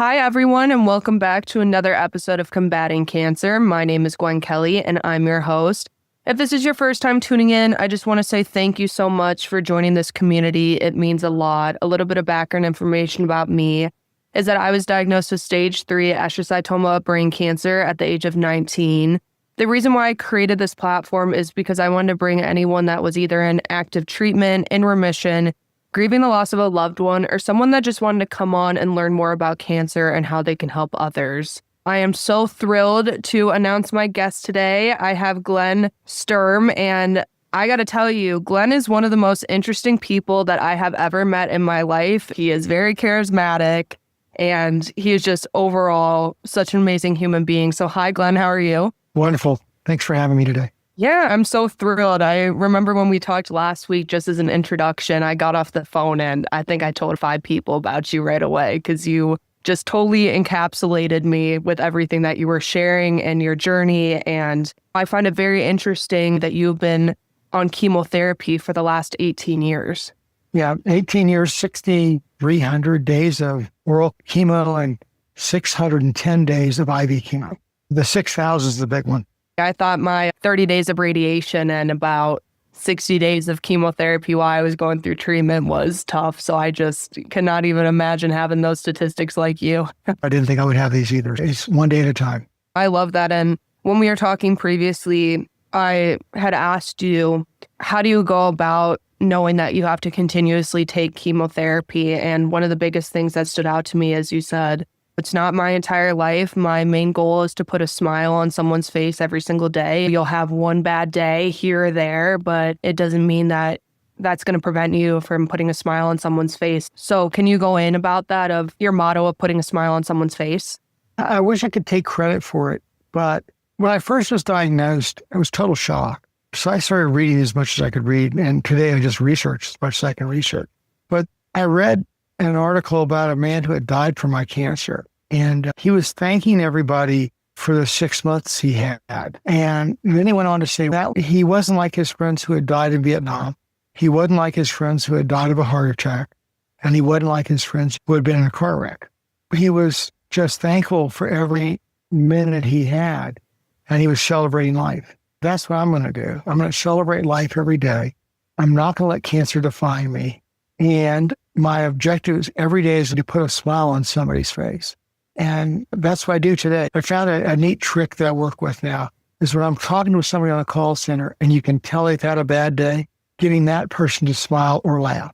Hi, everyone, and welcome back to another episode of Combating Cancer. My name is Gwen Kelly, and I'm your host. If this is your first time tuning in, I just want to say thank you so much for joining this community. It means a lot. A little bit of background information about me is that I was diagnosed with stage 3 astrocytoma brain cancer at the age of 19. The reason why I created this platform is because I wanted to bring anyone that was either in active treatment, in remission, grieving the loss of a loved one, or someone that just wanted to come on and learn more about cancer and how they can help others. I am so thrilled to announce my guest today. I have Glenn Sturm, and I got to tell you, Glenn is one of the most interesting people that I have ever met in my life. He is very charismatic, and he is just overall such an amazing human being. So hi, Glenn, how are you? Wonderful. Thanks for having me today. Yeah, I'm so thrilled. I remember when we talked last week, just as an introduction, I got off the phone and I think I told 5 people about you right away because you just totally encapsulated me with everything that you were sharing and your journey. And I find it very interesting that you've been on chemotherapy for the last 18 years. Yeah, 18 years, 6,300 days of oral chemo and 610 days of IV chemo. The 6,000 is the big one. I thought my 30 days of radiation and about 60 days of chemotherapy while I was going through treatment was tough. So I just cannot even imagine having those statistics like you. I didn't think I would have these either. It's one day at a time. I love that. And when we were talking previously, I had asked you, how do you go about knowing that you have to continuously take chemotherapy? And one of the biggest things that stood out to me, as you said, it's not my entire life. My main goal is to put a smile on someone's face every single day. You'll have one bad day here or there, but it doesn't mean that that's going to prevent you from putting a smile on someone's face. So can you go in about that, of your motto of putting a smile on someone's face? I wish I could take credit for it, but when I first was diagnosed, it was total shock. So I started reading as much as I could read, and today I just research as much as I can research. But I read an article about a man who had died from my cancer. And he was thanking everybody for the 6 months he had. And then he went on to say that he wasn't like his friends who had died in Vietnam. He wasn't like his friends who had died of a heart attack. And he wasn't like his friends who had been in a car wreck. He was just thankful for every minute he had. And he was celebrating life. That's what I'm going to do. I'm going to celebrate life every day. I'm not going to let cancer define me. And my objective every day is to put a smile on somebody's face. And that's what I do today. I found a neat trick that I work with now is when I'm talking to somebody on a call center and you can tell they've had a bad day, getting that person to smile or laugh.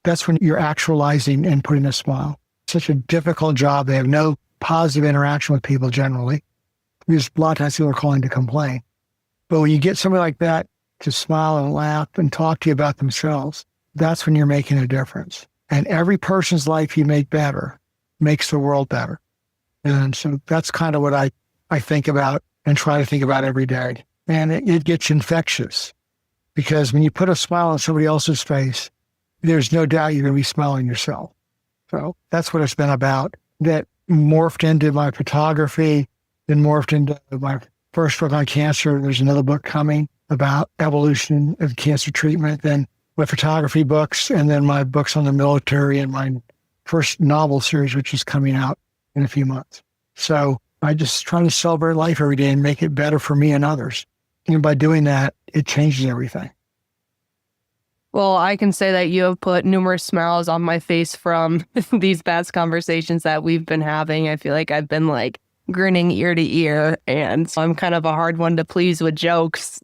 That's when you're actualizing and putting a smile. Such a difficult job. They have no positive interaction with people generally. Because a lot of times people are calling to complain. But when you get somebody like that to smile and laugh and talk to you about themselves, that's when you're making a difference. And every person's life you make better makes the world better. And so that's kind of what I think about and try to think about every day. And it gets infectious because when you put a smile on somebody else's face, there's no doubt you're going to be smiling yourself. So that's what it's been about. That morphed into my photography, then morphed into my first book on cancer. There's another book coming about evolution of cancer treatment, then my photography books, and then my books on the military and my first novel series, which is coming out in a few months. So I just try to celebrate life every day and make it better for me and others. And by doing that, it changes everything. Well, I can say that you have put numerous smiles on my face from these past conversations that we've been having. I feel like I've been like grinning ear to ear, and I'm kind of a hard one to please with jokes.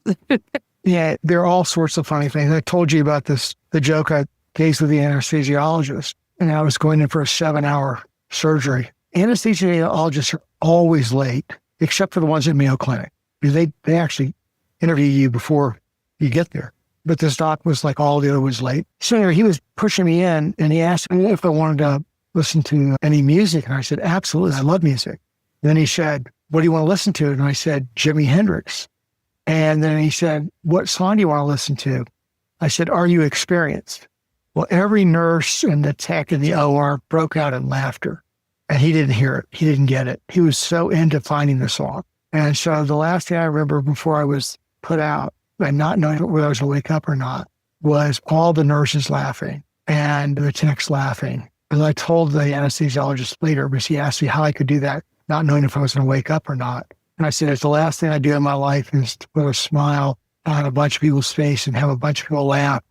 Yeah, there are all sorts of funny things. I told you about this, the joke I gazed with the anesthesiologist, and I was going in for a 7-hour surgery. Anesthesiologists are always late, except for the ones at Mayo Clinic, because they actually interview you before you get there. But this doc was like all the other was late. So anyway, he was pushing me in, and he asked me if I wanted to listen to any music. And I said, absolutely, I love music. Then he said, what do you want to listen to? And I said, Jimi Hendrix. And then he said, what song do you want to listen to? I said, Are You Experienced? Well, every nurse and the tech in the OR broke out in laughter. And he didn't hear it. He didn't get it. He was so into finding the song. And so the last thing I remember before I was put out, and not knowing whether I was going to wake up or not, was all the nurses laughing and the techs laughing And I told the anesthesiologist later, because he asked me how I could do that, not knowing if I was going to wake up or not. And I said, it's the last thing I do in my life is to put a smile on a bunch of people's face and have a bunch of people laugh.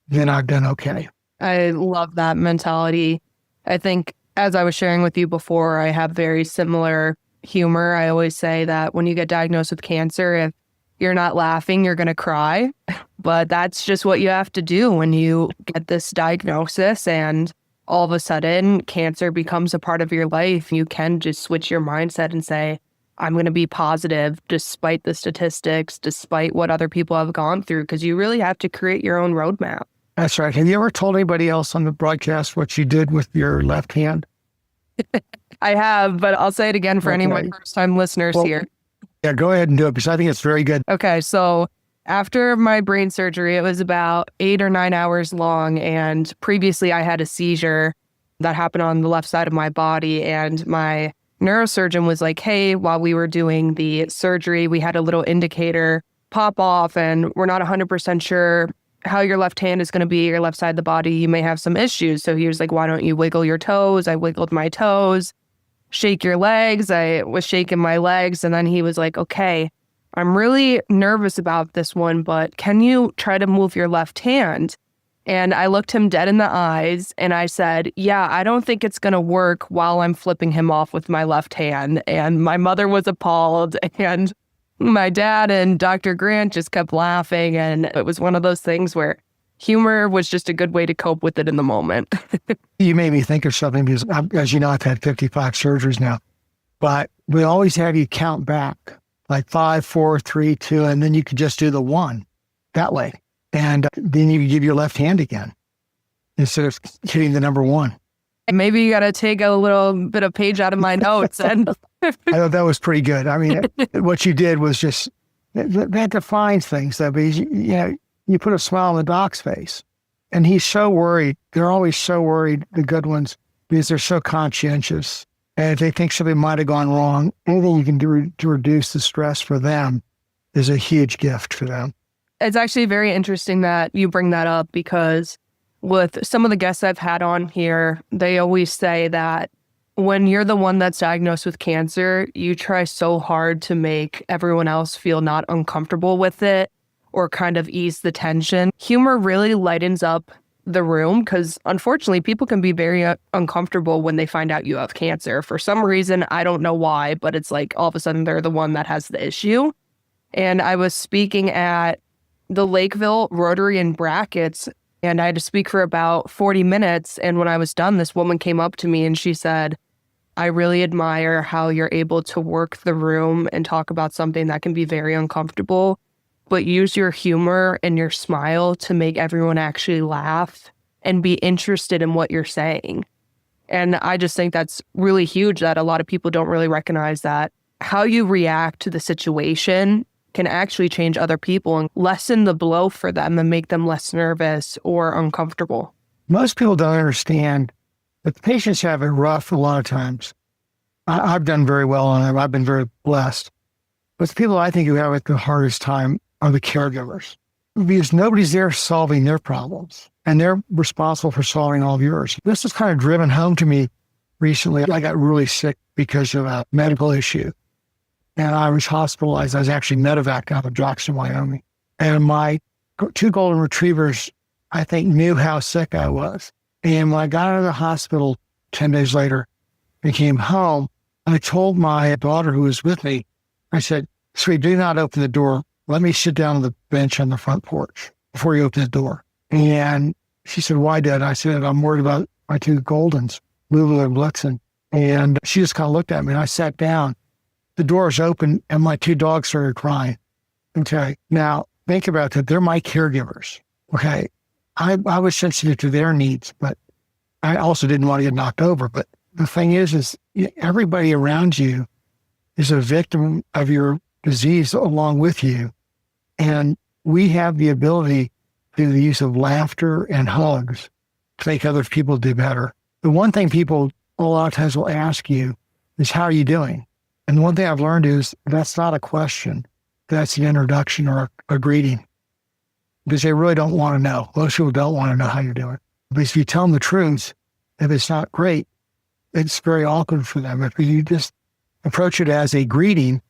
Then I've done okay. I love that mentality. I think, as I was sharing with you before, I have very similar humor. I always say that when you get diagnosed with cancer, if you're not laughing, you're going to cry. But that's just what you have to do when you get this diagnosis and all of a sudden cancer becomes a part of your life. You can just switch your mindset and say, I'm going to be positive despite the statistics, despite what other people have gone through, because you really have to create your own roadmap. That's right. Have you ever told anybody else on the broadcast what you did with your left hand? I have, but I'll say it again for any of my first-time listeners here. Yeah, go ahead and do it because I think it's very good. Okay, so after my brain surgery, it was about 8 or 9 hours long, and previously I had a seizure that happened on the left side of my body, and my neurosurgeon was like, hey, while we were doing the surgery, we had a little indicator pop off, and we're not 100% sure how your left hand is going to be, your left side of the body. You may have some issues. So he was like, why don't you wiggle your toes? I wiggled my toes. Shake your legs. I was shaking my legs. And then he was like, okay, I'm really nervous about this one, but can you try to move your left hand? And I looked him dead in the eyes and I said, yeah, I don't think it's going to work while I'm flipping him off with my left hand. And my mother was appalled, and my dad and Dr. Grant just kept laughing. And it was one of those things where humor was just a good way to cope with it in the moment. You made me think of something because, as you know, I've had 55 surgeries now, but we always have you count back like 5, 4, 3, 2, and then you could just do the 1 that way. And then you give your left hand again instead of hitting the number 1. Maybe you got to take a little bit of page out of my notes. And I thought that was pretty good. I mean, what you did was just, that defines things though, because you put a smile on the doc's face and he's so worried. They're always so worried, the good ones, because they're so conscientious. And if they think something might have gone wrong, anything you can do to reduce the stress for them is a huge gift for them. It's actually very interesting that you bring that up, because with some of the guests I've had on here, they always say that when you're the one that's diagnosed with cancer, you try so hard to make everyone else feel not uncomfortable with it or kind of ease the tension. Humor really lightens up the room, because unfortunately people can be very uncomfortable when they find out you have cancer. For some reason, I don't know why, but it's like all of a sudden they're the one that has the issue. And I was speaking at the Lakeville Rotary in Brackets, and I had to speak for about 40 minutes. And when I was done, this woman came up to me and she said, I really admire how you're able to work the room and talk about something that can be very uncomfortable, but use your humor and your smile to make everyone actually laugh and be interested in what you're saying. And I just think that's really huge, that a lot of people don't really recognize that how you react to the situation can actually change other people and lessen the blow for them and make them less nervous or uncomfortable. Most people don't understand that the patients have it rough a lot of times. I've done very well on it. I've been very blessed. But the people I think who have it the hardest time are the caregivers, because nobody's there solving their problems, and they're responsible for solving all of yours. This was kind of driven home to me recently. I got really sick because of a medical issue, and I was hospitalized. I was actually medevaced out of Jackson, Wyoming. And my 2 golden retrievers, I think, knew how sick I was. And when I got out of the hospital 10 days later and came home, I told my daughter who was with me, I said, sweetie, do not open the door. Let me sit down on the bench on the front porch before you open the door. And she said, why, Dad? I said, I'm worried about my 2 Goldens, Lulu and Blitzen. And she just kind of looked at me, and I sat down. The doors opened and my 2 dogs started crying. Okay. Now think about that. They're my caregivers. Okay. I was sensitive to their needs, but I also didn't want to get knocked over. But the thing is everybody around you is a victim of your disease along with you. And we have the ability through the use of laughter and hugs to make other people do better. The one thing people a lot of times will ask you is, how are you doing? And the one thing I've learned is that's not a question. That's an introduction or a greeting, because they really don't want to know. Most people don't want to know how you're doing. But if you tell them the truth, if it's not great, it's very awkward for them. If you just approach it as a greeting,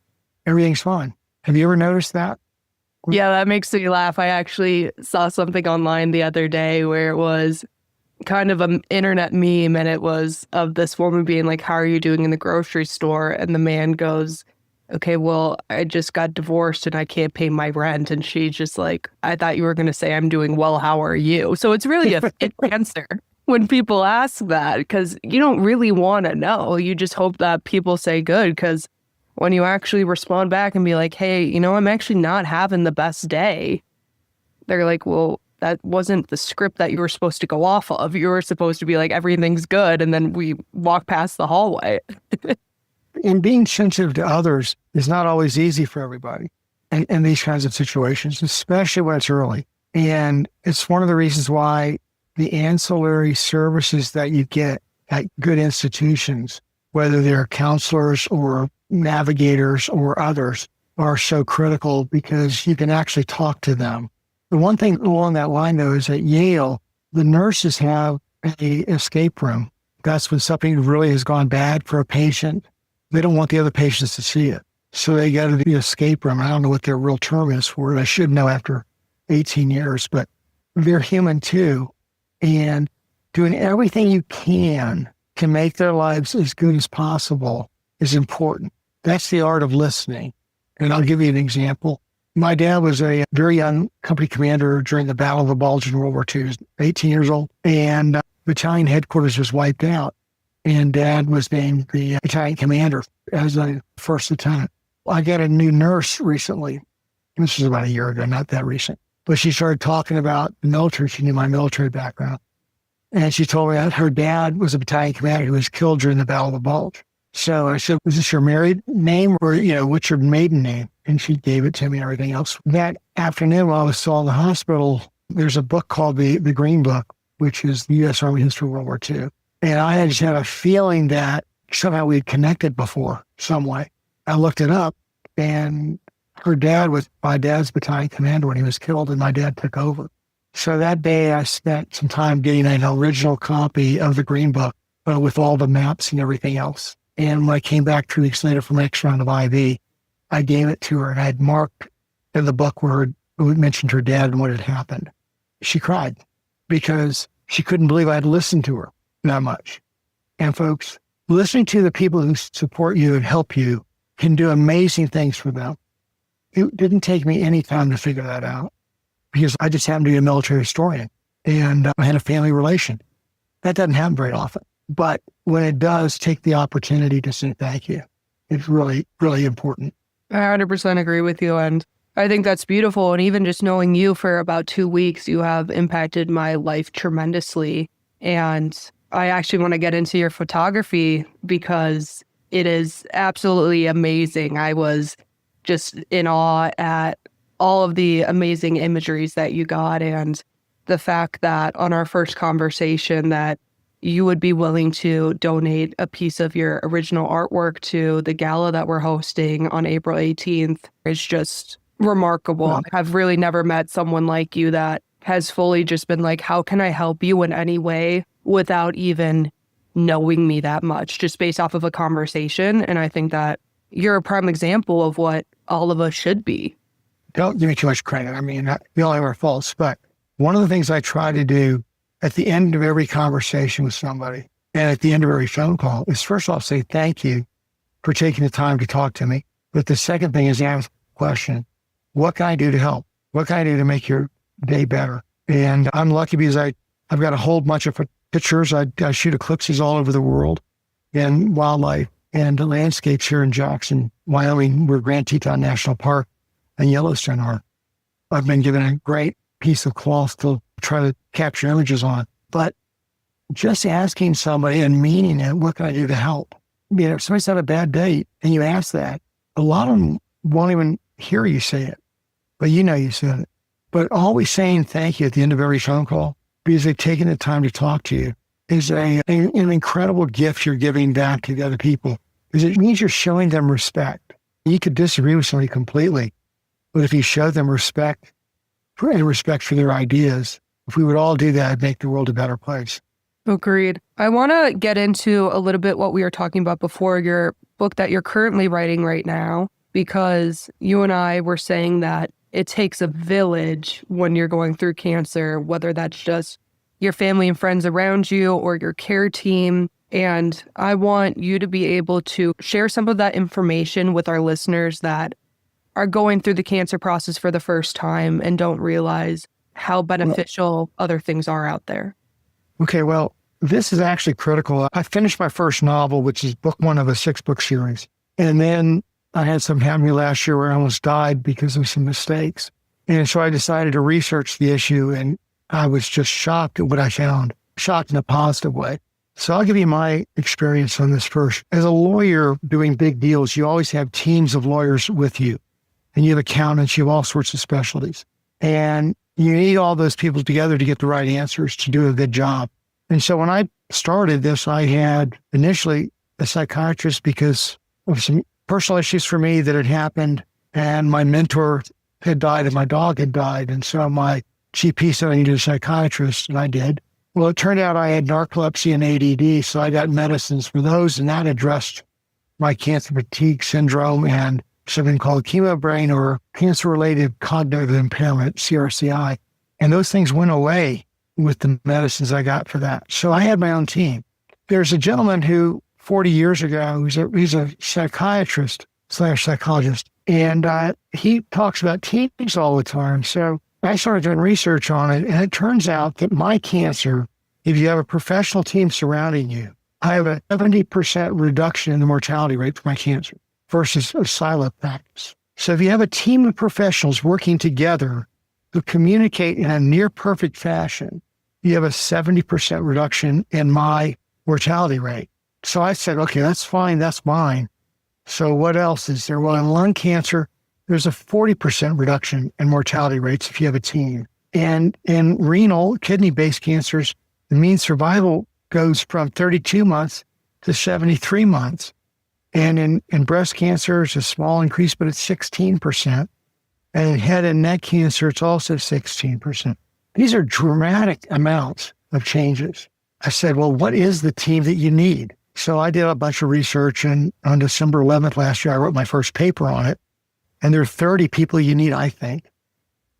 everything's fine. Have you ever noticed that? Yeah, that makes me laugh. I actually saw something online the other day where it was kind of an internet meme, and it was of this woman being like, how are you doing in the grocery store? And the man goes, okay, well, I just got divorced and I can't pay my rent. And she's just like, I thought you were going to say I'm doing well. How are you? So it's really a fit answer when people ask that, because you don't really want to know. You just hope that people say good, because when you actually respond back and be like, hey, you know, I'm actually not having the best day, they're like, well, that wasn't the script that you were supposed to go off of. You were supposed to be like, everything's good. And then we walk past the hallway. And being sensitive to others is not always easy for everybody in these kinds of situations, especially when it's early. And it's one of the reasons why the ancillary services that you get at good institutions, whether they're counselors or navigators or others, are so critical, because you can actually talk to them. The one thing along that line, though, is at Yale, the nurses have an escape room. That's when something really has gone bad for a patient. They don't want the other patients to see it. So they go to the escape room. I don't know what their real term is for it. I should know after 18 years, but they're human too. And doing everything you can to make their lives as good as possible is important. That's the art of listening. And I'll give you an example. My dad was a very young company commander during the Battle of the Bulge in World War II. He was 18 years old, and battalion headquarters was wiped out. And Dad was named the battalion commander as a first lieutenant. I got a new nurse recently. This was about a year ago, not that recent. But she started talking about the military. She knew my military background. And she told me that her dad was a battalion commander who was killed during the Battle of the Bulge. So I said, is this your married name, or, what's your maiden name? And she gave it to me and everything else. That afternoon, while I was still in the hospital, there's a book called the Green Book, which is the U.S. Army History of World War II. And I just had a feeling that somehow we had connected before, some way. I looked it up, and her dad was my dad's battalion commander when he was killed, and my dad took over. So that day, I spent some time getting an original copy of the Green Book with all the maps and everything else. And when I came back 2 weeks later from the next round of IV, I gave it to her, and I had marked in the book where it mentioned her dad and what had happened. She cried because she couldn't believe I had listened to her that much. And folks, listening to the people who support you and help you can do amazing things for them. It didn't take me any time to figure that out, because I just happened to be a military historian, and I had a family relation. That doesn't happen very often. But when it does, take the opportunity to say thank you. It's really, really important. I 100% agree with you. And I think that's beautiful. And even just knowing you for about 2 weeks, you have impacted my life tremendously. And I actually want to get into your photography, because it is absolutely amazing. I was just in awe at all of the amazing imageries that you got, and the fact that on our first conversation that you would be willing to donate a piece of your original artwork to the gala that we're hosting on April 18th is just remarkable. Wow. I've really never met someone like you that has fully just been like, how can I help you in any way, without even knowing me that much, just based off of a conversation. And I think that you're a prime example of what all of us should be. Don't give me too much credit. I mean, we all have our faults, but one of the things I try to do at the end of every conversation with somebody and at the end of every phone call is, first off, say thank you for taking the time to talk to me. But the second thing is ask the question, what can I do to help? What can I do to make your day better? And I'm lucky because I've got a whole bunch of pictures. I shoot eclipses all over the world, and wildlife and the landscapes here in Jackson, Wyoming, where Grand Teton National Park and Yellowstone are. I've been given a great piece of cloth to try to capture images on. But just asking somebody and meaning it, what can I do to help? If somebody's had a bad day and you ask that, a lot of them won't even hear you say it, but you said it. But always saying thank you at the end of every phone call, because they've taken the time to talk to you, is an incredible gift you're giving back to the other people, because it means you're showing them respect. You could disagree with somebody completely, but if you show them respect and respect for their ideas, if we would all do that, it'd make the world a better place. Agreed. I want to get into a little bit what we were talking about before, your book that you're currently writing right now, because you and I were saying that it takes a village when you're going through cancer, whether that's just your family and friends around you or your care team. And I want you to be able to share some of that information with our listeners that are going through the cancer process for the first time and don't realize how beneficial other things are out there. Okay, well, this is actually critical. I finished my first novel, which is book one of a 6-book series. And then I had something happen to me last year where I almost died because of some mistakes. And so I decided to research the issue, and I was just shocked at what I found, shocked in a positive way. So I'll give you my experience on this first. As a lawyer doing big deals, you always have teams of lawyers with you, and you have accountants, you have all sorts of specialties. And you need all those people together to get the right answers to do a good job. And so when I started this, I had initially a psychiatrist because of some personal issues for me that had happened, and my mentor had died and my dog had died. And so my GP said I needed a psychiatrist, and I did. Well, it turned out I had narcolepsy and ADD, so I got medicines for those, and that addressed my cancer fatigue syndrome and something called chemobrain, or cancer-related cognitive impairment, CRCI. And those things went away with the medicines I got for that. So I had my own team. There's a gentleman who 40 years ago, he's a psychiatrist / psychologist, and he talks about teams all the time. So I started doing research on it, and it turns out that my cancer, if you have a professional team surrounding you, I have a 70% reduction in the mortality rate for my cancer versus a silo practice. So if you have a team of professionals working together who communicate in a near perfect fashion, you have a 70% reduction in my mortality rate. So I said, okay, that's fine, that's mine. So what else is there? Well, in lung cancer, there's a 40% reduction in mortality rates if you have a team. And in renal, kidney-based cancers, the mean survival goes from 32 months to 73 months. And in breast cancer, it's a small increase, but it's 16%. And in head and neck cancer, it's also 16%. These are dramatic amounts of changes. I said, well, what is the team that you need? So I did a bunch of research, and on December 11th last year, I wrote my first paper on it. And there are 30 people you need, I think.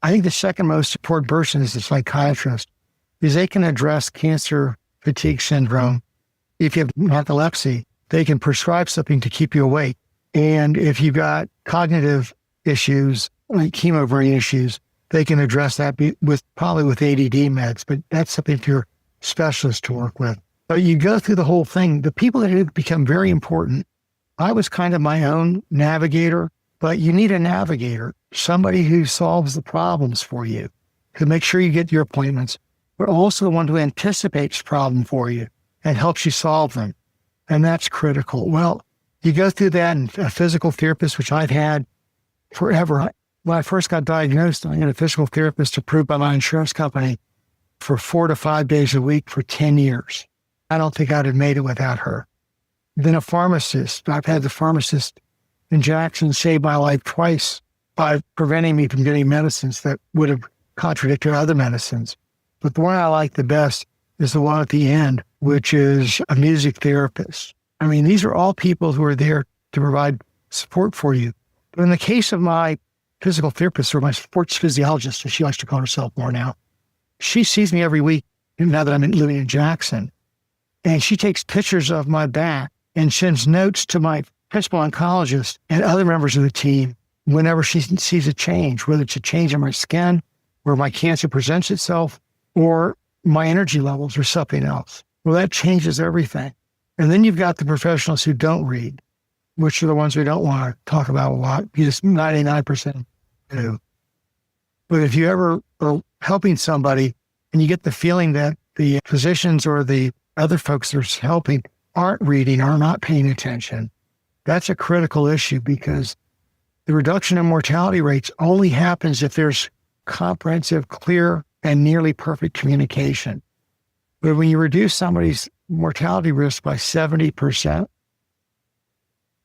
I think the second most important person is the psychiatrist, because they can address cancer fatigue syndrome. If you have narcolepsy, they can prescribe something to keep you awake. And if you've got cognitive issues, like chemobrain issues, they can address that probably with ADD meds, but that's something for your specialist to work with. But you go through the whole thing. The people that become very important, I was kind of my own navigator, but you need a navigator, somebody who solves the problems for you, who makes sure you get your appointments, but also the one who anticipates problem for you and helps you solve them. And that's critical. Well, you go through that, and a physical therapist, which I've had forever. When I first got diagnosed, I had a physical therapist approved by my insurance company for 4 to 5 days a week for 10 years. I don't think I'd have made it without her. Then a pharmacist. I've had the pharmacist in Jackson save my life twice by preventing me from getting medicines that would have contradicted other medicines. But the one I like the best is the one at the end, which is a music therapist. I mean, these are all people who are there to provide support for you. But in the case of my physical therapist, or my sports physiologist, as she likes to call herself more now, she sees me every week now that I'm living in Jackson. And she takes pictures of my back and sends notes to my principal oncologist and other members of the team whenever she sees a change, whether it's a change in my skin, where my cancer presents itself, or my energy levels or something else. Well, that changes everything. And then you've got the professionals who don't read, which are the ones we don't want to talk about a lot, because 99% do. But if you ever are helping somebody and you get the feeling that the physicians or the other folks that are helping aren't reading, are not paying attention, that's a critical issue, because the reduction in mortality rates only happens if there's comprehensive, clear, and nearly perfect communication. But when you reduce somebody's mortality risk by 70%,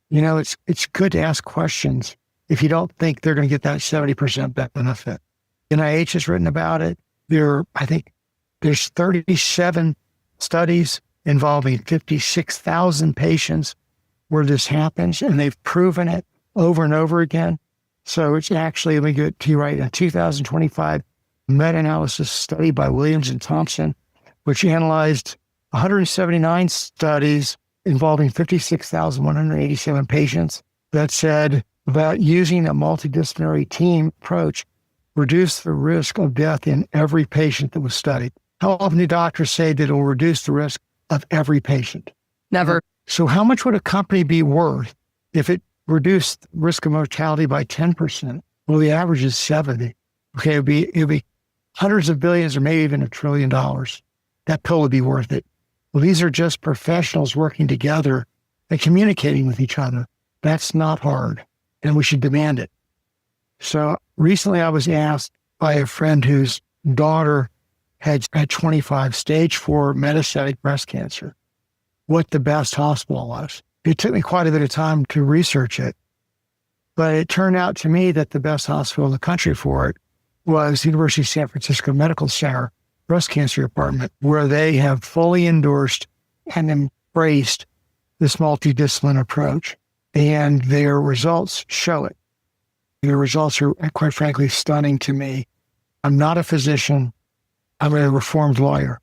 you know, it's good to ask questions if you don't think they're going to get that 70% benefit. NIH has written about it. I think there's 37 studies involving 56,000 patients where this happens, and they've proven it over and over again. So it's actually, let me get to you right, a 2025 meta-analysis study by Williams and Thompson, which analyzed 179 studies involving 56,187 patients that said that using a multidisciplinary team approach reduced the risk of death in every patient that was studied. How often do doctors say that it will reduce the risk of every patient? Never. So how much would a company be worth if it reduced risk of mortality by 10%? Well, the average is 70. Okay, it'd be hundreds of billions or maybe even $1 trillion. That pill would be worth it. Well, these are just professionals working together and communicating with each other. That's not hard, and we should demand it. So recently I was asked by a friend whose daughter had 25 stage 4 metastatic breast cancer what the best hospital was. It took me quite a bit of time to research it, but it turned out to me that the best hospital in the country for it was the University of San Francisco Medical Center Breast Cancer Department, where they have fully endorsed and embraced this multidisciplinary approach, and their results show it. The results are, quite frankly, stunning to me. I'm not a physician. I'm a reformed lawyer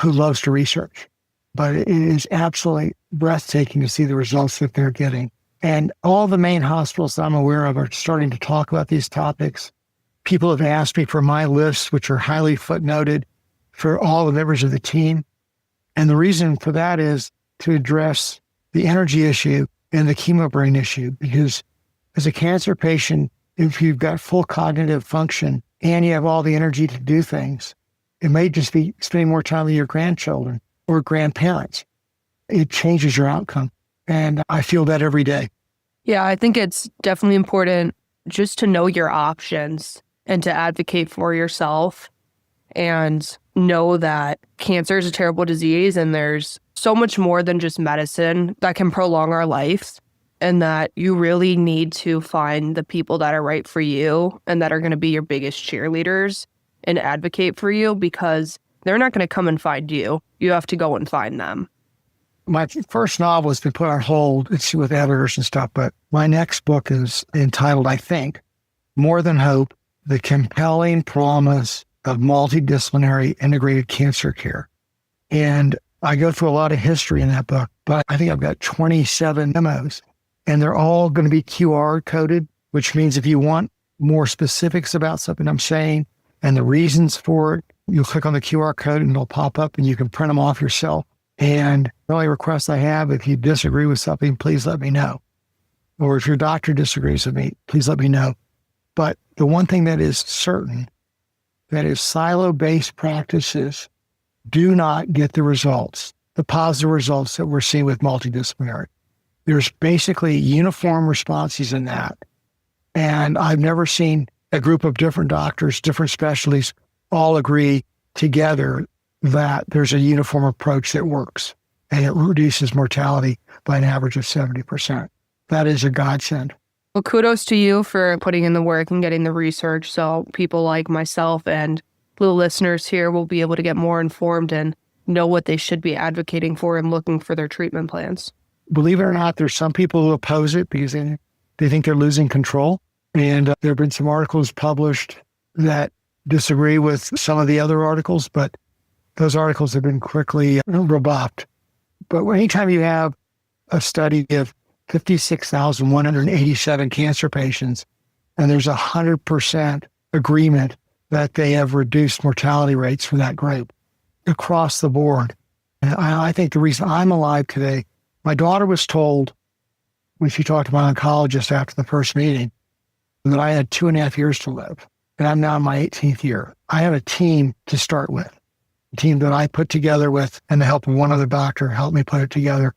who loves to research, but it is absolutely breathtaking to see the results that they're getting. And all the main hospitals that I'm aware of are starting to talk about these topics. People have asked me for my lists, which are highly footnoted for all the members of the team. And the reason for that is to address the energy issue and the chemo brain issue, because as a cancer patient, if you've got full cognitive function and you have all the energy to do things, it may just be spending more time with your grandchildren or grandparents. It changes your outcome. And I feel that every day. Yeah, I think it's definitely important just to know your options and to advocate for yourself and know that cancer is a terrible disease and there's so much more than just medicine that can prolong our lives, and that you really need to find the people that are right for you and that are going to be your biggest cheerleaders and advocate for you, because they're not going to come and find you. You have to go and find them. My first novel has been put on hold. It's with editors and stuff, but my next book is entitled, I think, More Than Hope, The Compelling Promise of Multidisciplinary Integrated Cancer Care. And I go through a lot of history in that book, but I think I've got 27 memos, and they're all going to be QR coded, which means if you want more specifics about something I'm saying and the reasons for it, you'll click on the QR code and it'll pop up and you can print them off yourself. And the only request I have, if you disagree with something, please let me know. Or if your doctor disagrees with me, please let me know. But the one thing that is certain, that is silo-based practices do not get the results, the positive results that we're seeing with multidisciplinary. There's basically uniform responses in that. And I've never seen a group of different doctors, different specialties, all agree together that there's a uniform approach that works and it reduces mortality by an average of 70%. That is a godsend. Well, kudos to you for putting in the work and getting the research so people like myself and little listeners here will be able to get more informed and know what they should be advocating for and looking for their treatment plans. Believe it or not, there's some people who oppose it because they think they're losing control. And there have been some articles published that disagree with some of the other articles, but those articles have been quickly rebuffed. But anytime you have a study of 56,187 cancer patients, and there's 100% agreement that they have reduced mortality rates for that group across the board. And I think the reason I'm alive today, my daughter was told when she talked to my oncologist after the first meeting that I had 2.5 years to live, and I'm now in my 18th year. I have a team to start with, a team that I put together with, and the help of one other doctor helped me put it together,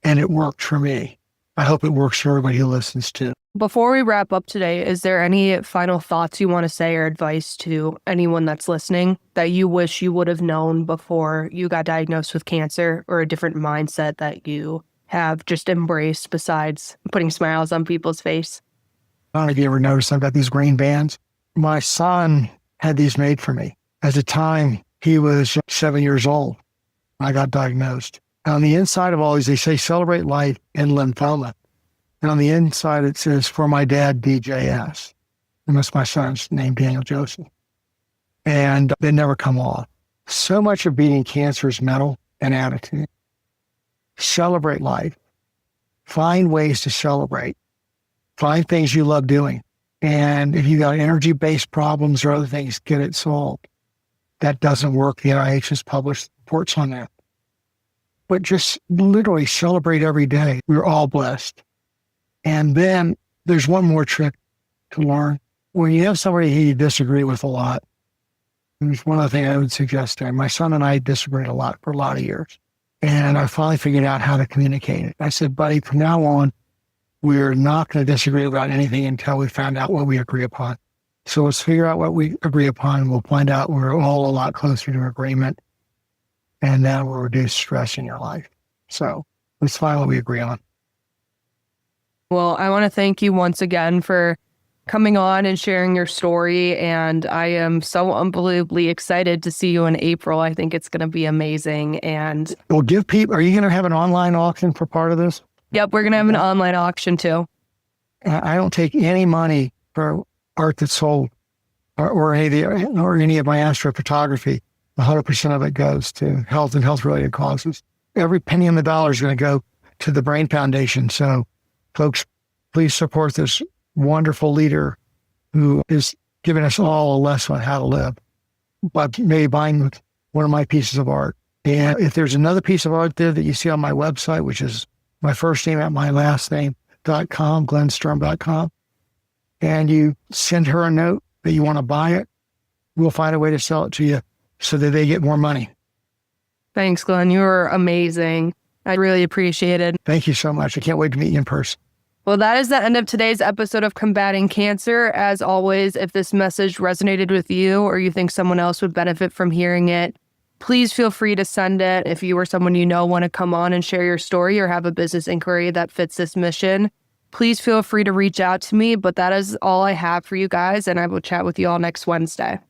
and it worked for me. I hope it works for everybody who listens to. Before we wrap up today, is there any final thoughts you want to say or advice to anyone that's listening that you wish you would have known before you got diagnosed with cancer, or a different mindset that you have just embraced besides putting smiles on people's face? I don't know if you ever noticed I've got these green bands. My son had these made for me. At the time, he was 7 years old. I got diagnosed. On the inside of all these, they say celebrate life and lymphoma. And on the inside, it says for my dad, DJS. And that's my son's name, Daniel Joseph. And they never come off. So much of beating cancer is mental and attitude. Celebrate life. Find ways to celebrate. Find things you love doing. And if you got energy-based problems or other things, get it solved. That doesn't work. The NIH has published reports on that. But just literally celebrate every day. We're all blessed. And then there's one more trick to learn. When you have somebody who you disagree with a lot, there's one other thing I would suggest there. My son and I disagreed a lot for a lot of years. And I finally figured out how to communicate it. I said, buddy, from now on, we're not going to disagree about anything until we find out what we agree upon. So let's figure out what we agree upon. We'll find out we're all a lot closer to agreement. And that will reduce stress in your life. So let's find what we agree on. Well, I want to thank you once again for coming on and sharing your story. And I am so unbelievably excited to see you in April. I think it's going to be amazing. And well, give people, are you going to have an online auction for part of this? Yep, we're going to have an online auction too. I don't take any money for art that's sold or any of my astrophotography. 100% of it goes to health and health-related causes. Every penny on the dollar is going to go to the Brain Foundation. So, folks, please support this wonderful leader who is giving us all a lesson on how to live by maybe buying one of my pieces of art. And if there's another piece of art there that you see on my website, which is my first name at my last name.com, glennsturm.com, and you send her a note that you want to buy it, we'll find a way to sell it to you so that they get more money. Thanks, Glenn. You were amazing. I really appreciate it. Thank you so much. I can't wait to meet you in person. Well, that is the end of today's episode of Combating Cancer. As always, if this message resonated with you or you think someone else would benefit from hearing it, please feel free to send it. If you or someone you know want to come on and share your story or have a business inquiry that fits this mission, please feel free to reach out to me. But that is all I have for you guys, and I will chat with you all next Wednesday.